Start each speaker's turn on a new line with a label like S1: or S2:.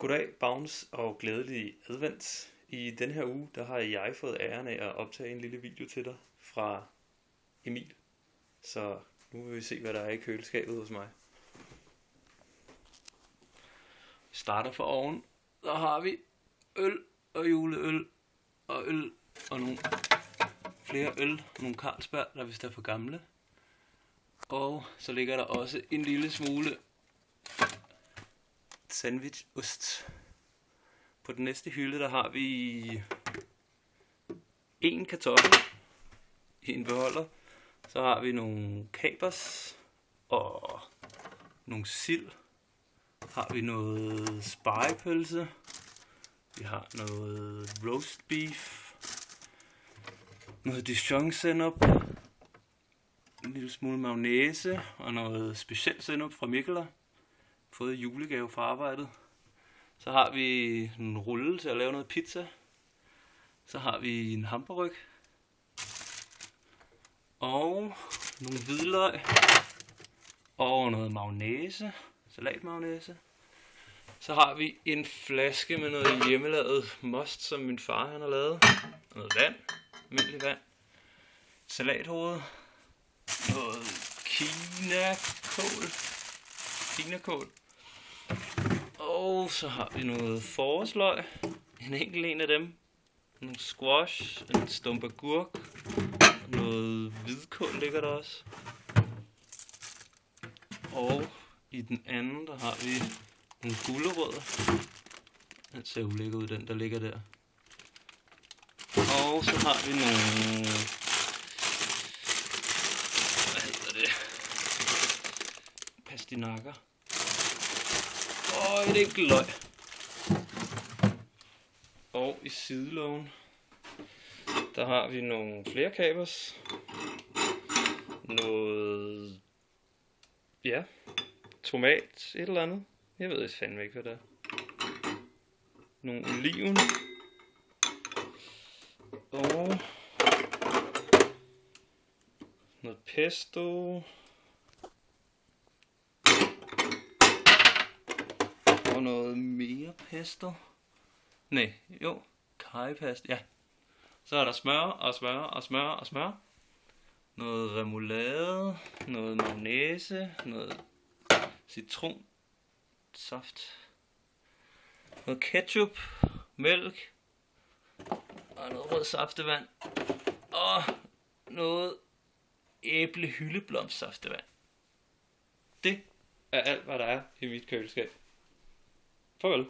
S1: Goddag, Bounce, og glædelig advent. I den her uge, der har jeg fået æren af at optage en lille video til dig fra Emil. Så nu vil vi se, hvad der er i køleskabet hos mig. Vi starter for oven. Der har vi øl og juleøl og øl og nogle flere øl. Nogle Carlsberg, der vist er for gamle. Og så ligger der også en lille smule sandwichost. På den næste hylde, der har vi en kartoffel i en beholder. Så har vi nogle kapers og nogle sild. Har vi noget spegepølse. Vi har noget roast beef. Noget Dijon senap. En lille smule mayonnaise og noget specielt senap fra Mikkeler. Fået julegave fra arbejdet. Så har vi en rulle til at lave noget pizza. Så har vi en hamburgerryg. Og nogle hvidløg. Og noget mayonnaise. Salatmayonnaise. Så har vi en flaske med noget hjemmelavet most, som min far han har lavet. Noget vand. Almindelig vand. Salathoved. Noget kinakål. Og så har vi noget forårsløg. En enkelt en af dem. Nogle squash. En stump agurk. Noget hvidkål ligger der også. Og i den anden, der har vi nogle gulerødder. Den ser ulækker ud, den der ligger der. Og så har vi nogle... Hvad hedder det? Pastinakker. Og et enkelt løg. Og i sidelågen, der har vi nogle flere kapers. Noget... Ja, tomat, et eller andet. Jeg ved fandme ikke, hvad det er. Nogle oliven. Og noget pesto. Og noget mere pesto. Nej, jo, karrypasta, ja. Så er der smør. Noget remoulade, noget mayonnaise, noget citronsaft, noget ketchup, mælk, og noget rød saftevand, og noget æblehyldeblomstsaftevand. Det er alt, hvad der er i mit køleskab. Farvel.